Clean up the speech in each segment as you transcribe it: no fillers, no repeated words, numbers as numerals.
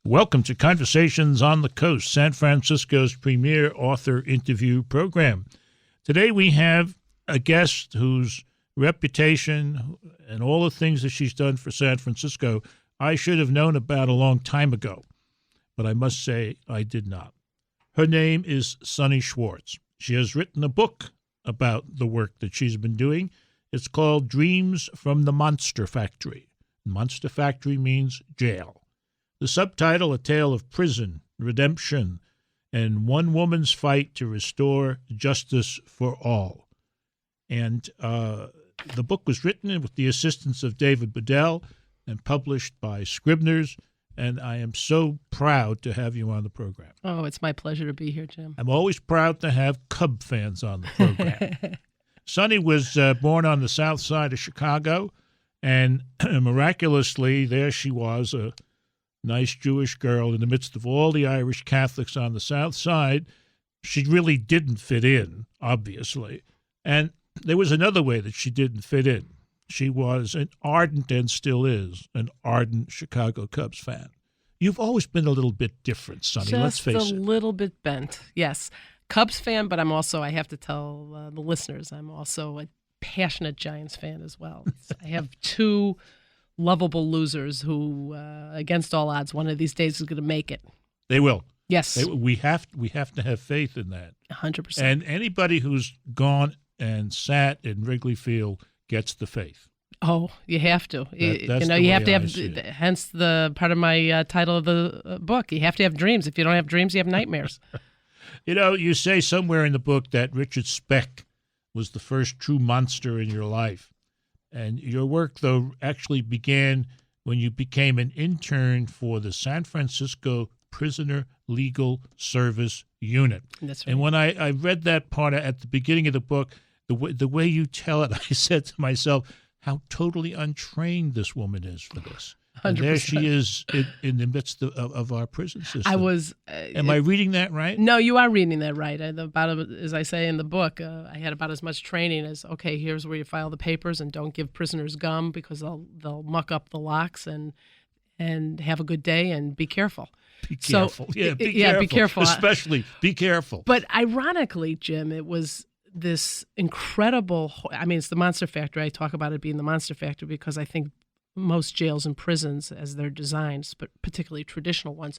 Welcome to Conversations on the Coast, San Francisco's premier author interview program. Today we have a guest whose reputation and all the things that she's done for San Francisco I should have known about a long time ago, but I must say I did not. Her name is Sunny Schwartz. She has written a book about the work that she's been doing. It's called Dreams from the Monster Factory. Monster Factory means jail. The subtitle, A Tale of Prison, Redemption, and One Woman's Fight to Restore Justice for All. And the book was written with the assistance of David Bedell and published by Scribner's, and I am so proud to have you on the program. Oh, it's my pleasure to be here, Jim. I'm always proud to have Cub fans on the program. Sunny was born on the south side of Chicago, and miraculously, there she was, a nice Jewish girl in the midst of all the Irish Catholics on the south side. She really didn't fit in, obviously. And there was another way that she didn't fit in. She was an ardent, and still is, an ardent Chicago Cubs fan. You've always been a little bit different, Sunny, let's face it. Just a little bit bent, yes. Cubs fan, but I'm also, I have to tell the listeners, I'm also a passionate Giants fan as well. I have two lovable losers who, against all odds, one of these days is going to make it. They will. Yes. We have to have faith in that. 100%. And anybody who's gone and sat in Wrigley Field gets the faith. Oh, you have to. That's you have to I have, see it. hence the part of my title of the book. You have to have dreams. If you don't have dreams, you have nightmares. You know, you say somewhere in the book that Richard Speck was the first true monster in your life. And your work, though, actually began when you became an intern for the San Francisco Prisoner Legal Service Unit. That's right. And when I read that part at the beginning of the book, the way you tell it, I said to myself, how totally untrained this woman is for this. 100%. And there she is in the midst of our prison system. I was. Am I reading that right? No, you are reading that right. As I say in the book, I had about as much training as, okay, here's where you file the papers and don't give prisoners gum because they'll muck up the locks and have a good day and be careful. Be careful. So, be careful. Especially be careful. But ironically, Jim, it was this incredible, it's the Monster Factory. I talk about it being the Monster Factory because I think most jails and prisons, as they're designed, but particularly traditional ones,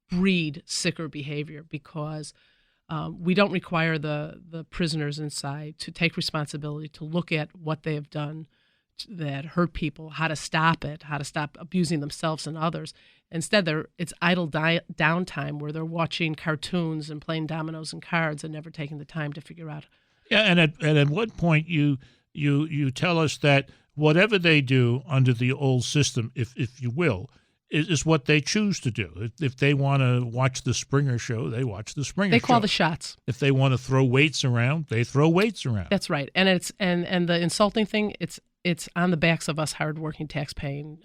breed sicker behavior because we don't require the prisoners inside to take responsibility, to look at what they have done that hurt people, how to stop it, how to stop abusing themselves and others. Instead, it's idle downtime where they're watching cartoons and playing dominoes and cards and never taking the time to figure out. Yeah, and at one point you tell us that whatever they do under the old system, if you will, is what they choose to do. If they want to watch the Springer Show, they watch the Springer Show. They call the shots. If they want to throw weights around, they throw weights around. That's right. And it's and the insulting thing, it's on the backs of us hardworking, tax-paying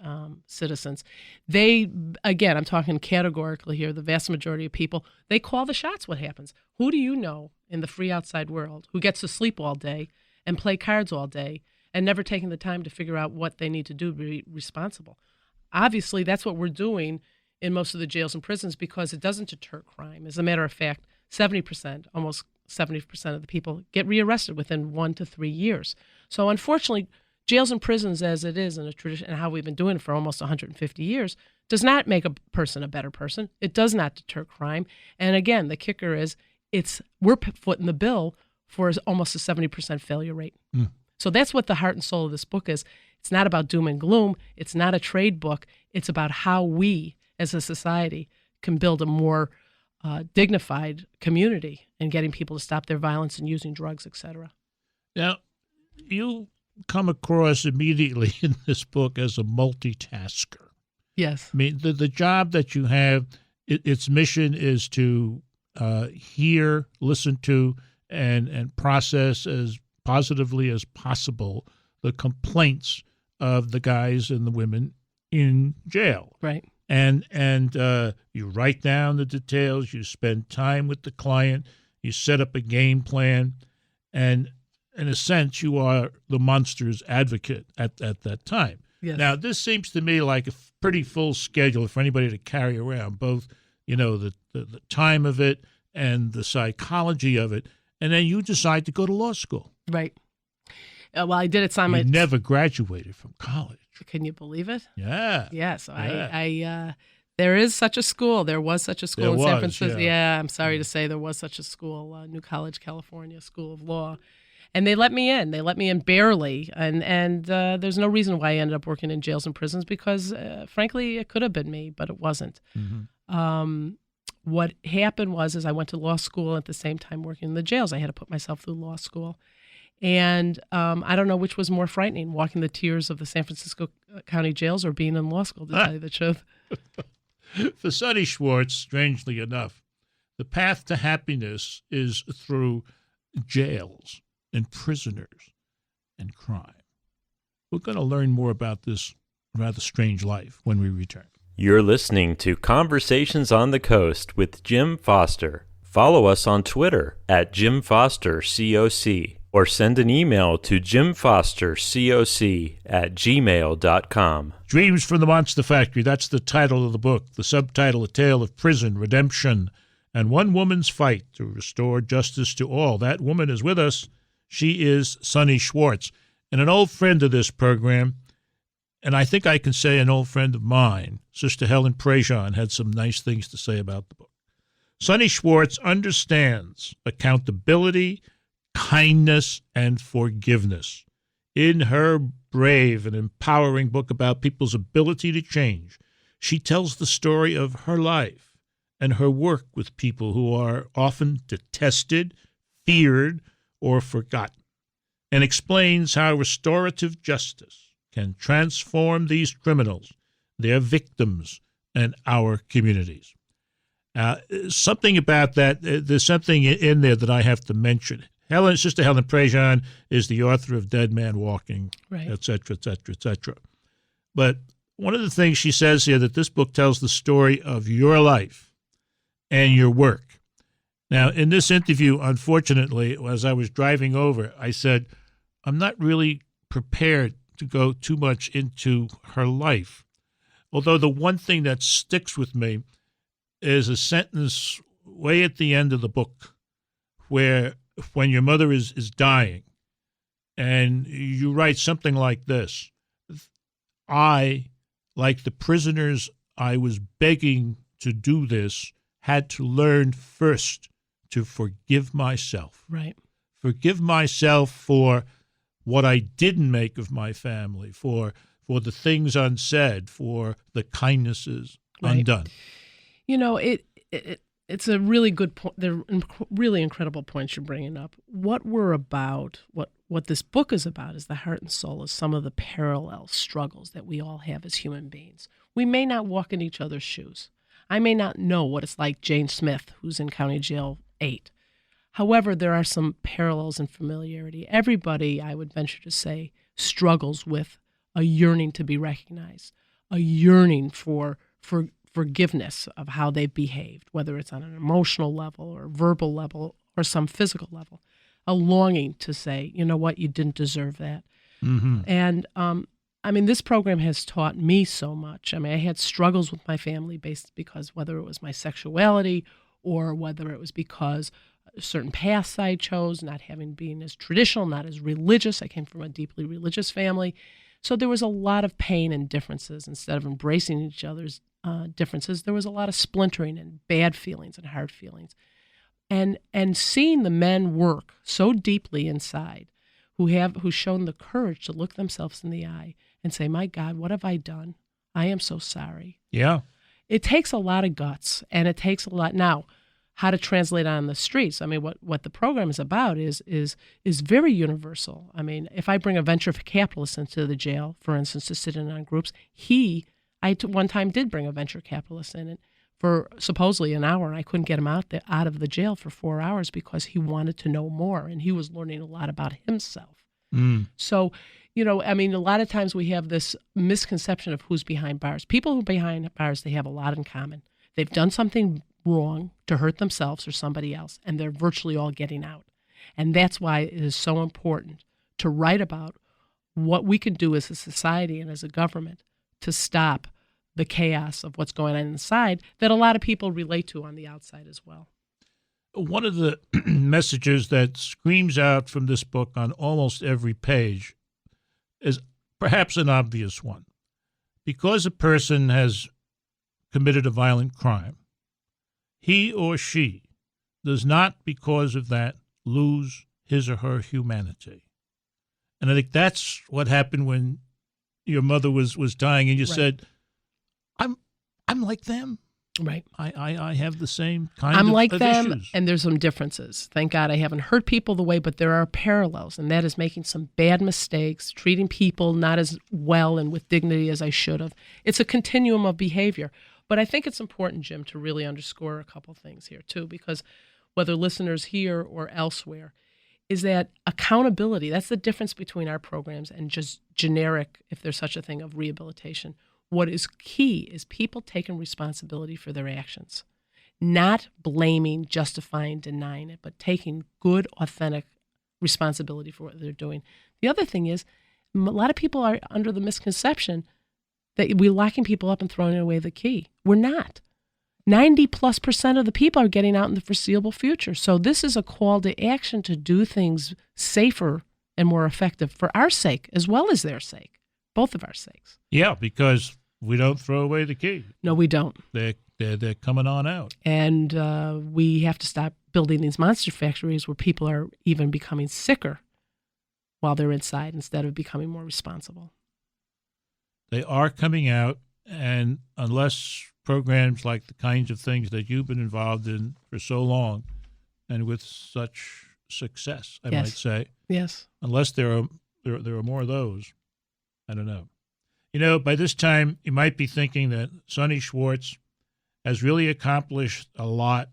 citizens. They, again, I'm talking categorically here, the vast majority of people, they call the shots what happens. Who do you know in the free outside world who gets to sleep all day and play cards all day and never taking the time to figure out what they need to do to be responsible? Obviously, that's what we're doing in most of the jails and prisons because it doesn't deter crime. As a matter of fact, 70%, almost 70% of the people get rearrested within 1 to 3 years. So unfortunately, jails and prisons as it is in a tradition and how we've been doing it for almost 150 years does not make a person a better person. It does not deter crime. And again, the kicker is we're footing the bill for almost a 70% failure rate. Mm. So that's what the heart and soul of this book is. It's not about doom and gloom. It's not a trade book. It's about how we as a society can build a more dignified community and getting people to stop their violence and using drugs, et cetera. Now, you come across immediately in this book as a multitasker. Yes. I mean, the job that you have, its mission is to hear, listen to, and process as positively as possible the complaints of the guys and the women in jail. Right. And you write down the details, you spend time with the client, you set up a game plan, and in a sense, you are the monster's advocate at that time. Yes. Now, this seems to me like a pretty full schedule for anybody to carry around, both, the time of it and the psychology of it. And then you decide to go to law school. Right. Well, I did it You never graduated from college. Can you believe it? Yeah. Yeah. So I there is such a school. There was such a school in San Francisco. Yeah, I'm sorry to say there was such a school, New College, California School of Law. And they let me in. They let me in barely. And there's no reason why I ended up working in jails and prisons because, frankly, it could have been me, but it wasn't. Mm-hmm. What happened was I went to law school at the same time working in the jails. I had to put myself through law school. And I don't know which was more frightening, walking the tiers of the San Francisco County jails or being in law school, to tell you the truth. For Sunny Schwartz, strangely enough, the path to happiness is through jails and prisoners and crime. We're going to learn more about this rather strange life when we return. You're listening to Conversations on the Coast with Jim Foster. Follow us on Twitter at Jim Foster COC or send an email to jimfostercoc@gmail.com. Dreams from the Monster Factory, that's the title of the book. The subtitle, A Tale of Prison, Redemption, and One Woman's Fight to Restore Justice to All. That woman is with us. She is Sunny Schwartz, and an old friend of this program, and I think I can say an old friend of mine. Sister Helen Prejean had some nice things to say about the book. Sunny Schwartz understands accountability, kindness, and forgiveness. In her brave and empowering book about people's ability to change, she tells the story of her life and her work with people who are often detested, feared, or forgotten, and explains how restorative justice can transform these criminals, their victims, and our communities. Something about that, there's something in there that I have to mention. Sister Helen Prejean is the author of Dead Man Walking, right, et cetera, et cetera, et cetera. But one of the things she says here, that this book tells the story of your life and your work. Now, in this interview, unfortunately, as I was driving over, I said, I'm not really prepared to go too much into her life. Although the one thing that sticks with me is a sentence way at the end of the book where when your mother is dying, and you write something like this: I, like the prisoners I was begging to do this, had to learn first to forgive myself. Right. Forgive myself for what I didn't make of my family, for the things unsaid, for the kindnesses undone. It's a really good point. They're really incredible points you're bringing up. What we're about, what this book is about, is the heart and soul of some of the parallel struggles that we all have as human beings. We may not walk in each other's shoes. I may not know what it's like Jane Smith, who's in County Jail 8. However, there are some parallels and familiarity. Everybody, I would venture to say, struggles with a yearning to be recognized, a yearning for forgiveness of how they've behaved, whether it's on an emotional level or verbal level or some physical level, a longing to say, you know what, you didn't deserve that. Mm-hmm. And this program has taught me so much. I had struggles with my family because whether it was my sexuality or whether it was because certain paths I chose, not having been as traditional, not as religious. I came from a deeply religious family. So there was a lot of pain and differences. Instead of embracing each other's differences, there was a lot of splintering and bad feelings and hard feelings. And seeing the men work so deeply inside, who've shown the courage to look themselves in the eye and say, my God, what have I done? I am so sorry. Yeah. It takes a lot of guts, and it takes a lot. Now, how to translate on the streets. What the program is about is very universal. If I bring a venture capitalist into the jail, for instance, to sit in on groups, one time did bring a venture capitalist in for supposedly an hour, and I couldn't get him out of the jail for 4 hours because he wanted to know more, and he was learning a lot about himself. Mm. So, a lot of times we have this misconception of who's behind bars. People who are behind bars, they have a lot in common. They've done something wrong to hurt themselves or somebody else, and they're virtually all getting out. And that's why it is so important to write about what we can do as a society and as a government to stop the chaos of what's going on inside that a lot of people relate to on the outside as well. One of the messages that screams out from this book on almost every page is perhaps an obvious one. Because a person has committed a violent crime, he or she does not, because of that, lose his or her humanity. And I think that's what happened when your mother was dying, and you said, I'm like them. Right. I have the same kind I'm of like them, issues. and there's some differences. Thank God I haven't hurt people the way, but there are parallels, and that is making some bad mistakes, treating people not as well and with dignity as I should have. It's a continuum of behavior. But I think it's important, Jim, to really underscore a couple things here, too, because whether listeners here or elsewhere, is that accountability, that's the difference between our programs and just generic, if there's such a thing, of rehabilitation. What is key is people taking responsibility for their actions, not blaming, justifying, denying it, but taking good, authentic responsibility for what they're doing. The other thing is a lot of people are under the misconception that we're locking people up and throwing away the key. We're not. 90+% of the people are getting out in the foreseeable future. So this is a call to action to do things safer and more effective for our sake as well as their sake. Both of our sakes. Yeah, because we don't throw away the key. No, we don't. They're coming on out. And we have to stop building these monster factories where people are even becoming sicker while they're inside instead of becoming more responsible. They are coming out, and unless programs like the kinds of things that you've been involved in for so long and with such success, I might say. Yes. Unless there are more of those. I don't know. You know, by this time, you might be thinking that Sunny Schwartz has really accomplished a lot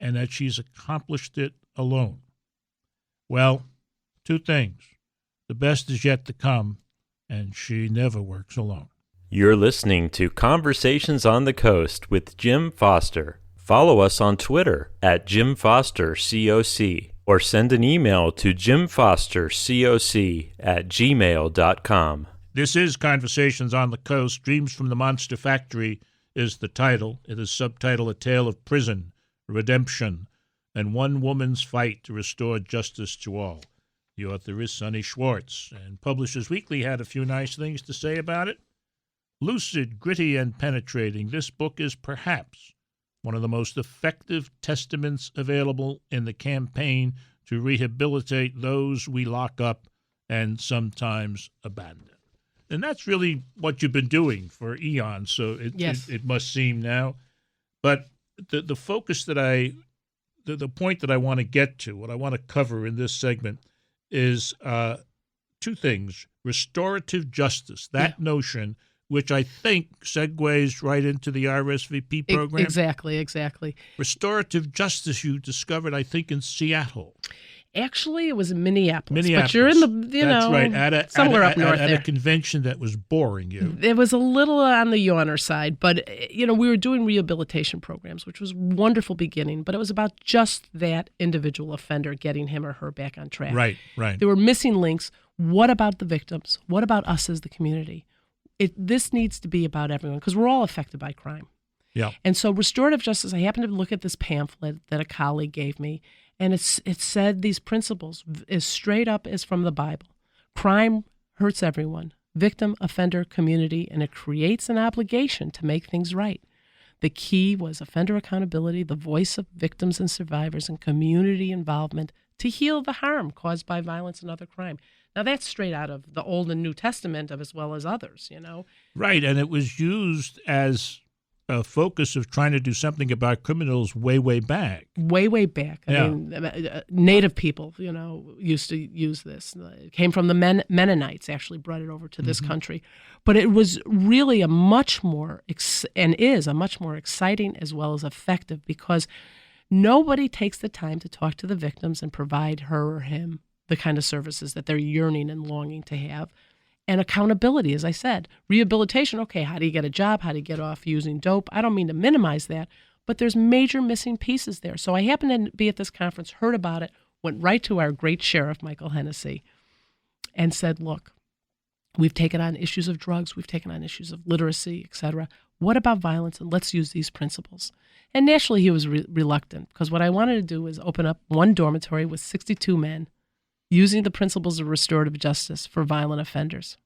and that she's accomplished it alone. Well, two things. The best is yet to come, and she never works alone. You're listening to Conversations on the Coast with Jim Foster. Follow us on Twitter at Jim Foster COC or send an email to jimfostercoc@gmail.com. This is Conversations on the Coast. Dreams from the Monster Factory is the title. It is subtitled A Tale of Prison, Redemption, and One Woman's Fight to Restore Justice to All. The author is Sunny Schwartz, and Publishers Weekly had a few nice things to say about it. Lucid, gritty, and penetrating, this book is perhaps one of the most effective testaments available in the campaign to rehabilitate those we lock up and sometimes abandon. And that's really what you've been doing for eons, so it must seem now. But the focus that the point that I want to get to, what I want to cover in this segment is two things. Restorative justice, that notion, which I think segues right into the RSVP program. Exactly. Restorative justice you discovered, I think, in Seattle. Actually, it was in Minneapolis. But you're in the, That's right. somewhere up north at there. a convention that was boring you. It was a little on the yawner side, but, we were doing rehabilitation programs, which was a wonderful beginning, but it was about just that individual offender, getting him or her back on track. Right. There were missing links. What about the victims? What about us as the community? This needs to be about everyone because we're all affected by crime. Yeah. And so restorative justice, I happened to look at this pamphlet that a colleague gave me, and it said these principles as straight up as from the Bible. Crime hurts everyone, victim, offender, community, and it creates an obligation to make things right. The key was offender accountability, the voice of victims and survivors, and community involvement to heal the harm caused by violence and other crime. Now, that's straight out of the Old and New Testament as well as others, Right, and it was used as a focus of trying to do something about criminals way back. Way back. I mean, Native people, used to use this. It came from the Mennonites, actually brought it over to this country. But it was really a much more, is a much more exciting as well as effective because nobody takes the time to talk to the victims and provide her or him the kind of services that they're yearning and longing to have. And accountability, as I said. Rehabilitation, okay, how do you get a job? How do you get off using dope? I don't mean to minimize that, but there's major missing pieces there. So I happened to be at this conference, heard about it, went right to our great sheriff, Michael Hennessy, and said, look, We've taken on issues of drugs. We've taken on issues of literacy, et cetera. What about violence? And let's use these principles. And naturally, he was reluctant because what I wanted to do was open up one dormitory with 62 men using the principles of restorative justice for violent offenders.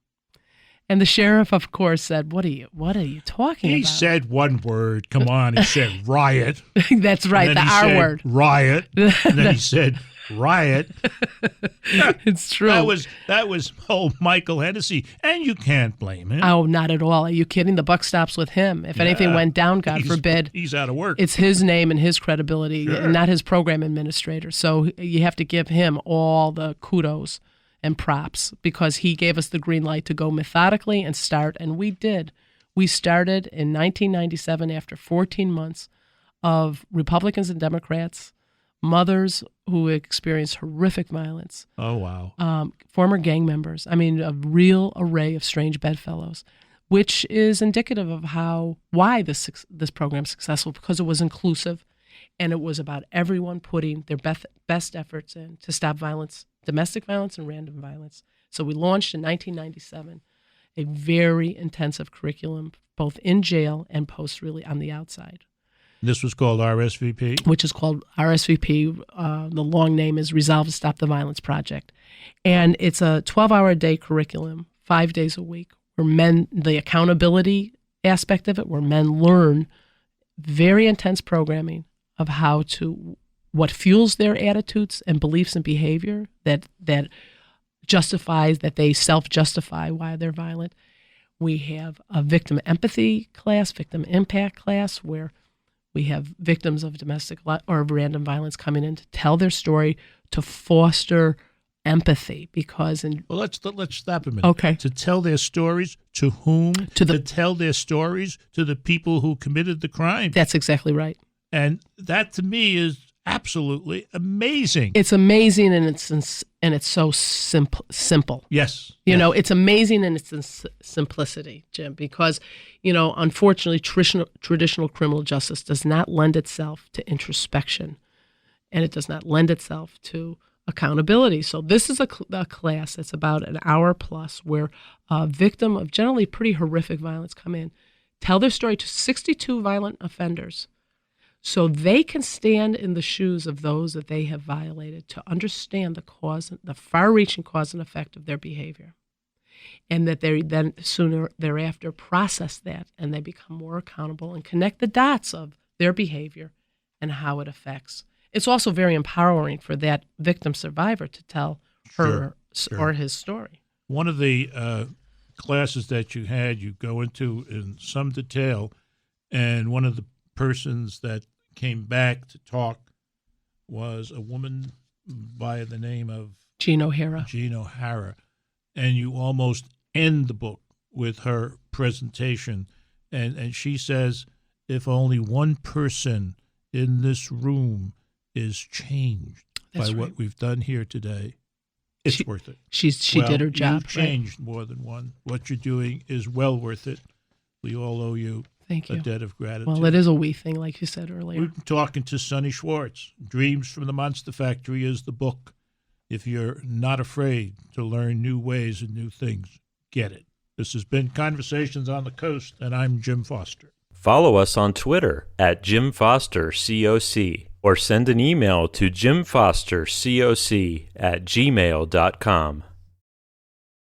And the sheriff, of course, said, what are you talking about? He said one word. Come on. He said riot. That's right, the R word. Riot. And then he said riot. It's true. That was Michael Hennessy. And you can't blame him. Oh, not at all. Are you kidding? The buck stops with him. If anything went down, God forbid. He's out of work. It's his name and his credibility, and not his program administrator. So you have to give him all the kudos and props because he gave us the green light to go methodically and start, and we did. We started in 1997 after 14 months of Republicans and Democrats, mothers who experienced horrific violence. Oh, wow. Former gang members. I mean, a real array of strange bedfellows, which is indicative of why this program is successful, because it was inclusive and it was about everyone putting their best efforts in to stop violence, domestic violence and random violence. So we launched in 1997 a very intensive curriculum, both in jail and post, really on the outside. This was called RSVP? Which is called RSVP. The long name is Resolve to Stop the Violence Project. And it's a 12-hour-a-day curriculum, 5 days a week, where the accountability aspect of it, where men learn very intense programming of what fuels their attitudes and beliefs and behavior that justifies, that they self-justify why they're violent. We have a victim empathy class, victim impact class, where we have victims of domestic or random violence coming in to tell their story, to foster empathy, because let's stop a minute. Okay. To tell their stories to whom? To tell their stories to the people who committed the crime. That's exactly right. And that to me is absolutely amazing. It's amazing, and it's so simple. Yes. You know, it's amazing in its simplicity, Jim, because, unfortunately, traditional criminal justice does not lend itself to introspection, and it does not lend itself to accountability. So this is a class that's about an hour plus, where a victim of generally pretty horrific violence come in, tell their story to 62 violent offenders, so they can stand in the shoes of those that they have violated to understand the far-reaching cause and effect of their behavior, and that they then sooner thereafter process that, and they become more accountable and connect the dots of their behavior and how it affects. It's also very empowering for that victim survivor to tell her or his story. One of the classes that you go into in some detail, and one of the persons that came back to talk was a woman by the name of Jean O'Hara. And you almost end the book with her presentation. And she says, if only one person in this room is changed by what we've done here today, it's worth it. She did her job. You've changed more than one. What you're doing is well worth it. We all owe you a debt of gratitude. Well, it is a we thing, like you said earlier. We've been talking to Sunny Schwartz. Dreams from the Monster Factory is the book. If you're not afraid to learn new ways and new things, get it. This has been Conversations on the Coast, and I'm Jim Foster. Follow us on Twitter at Jim Foster COC, or send an email to jimfostercoc@gmail.com.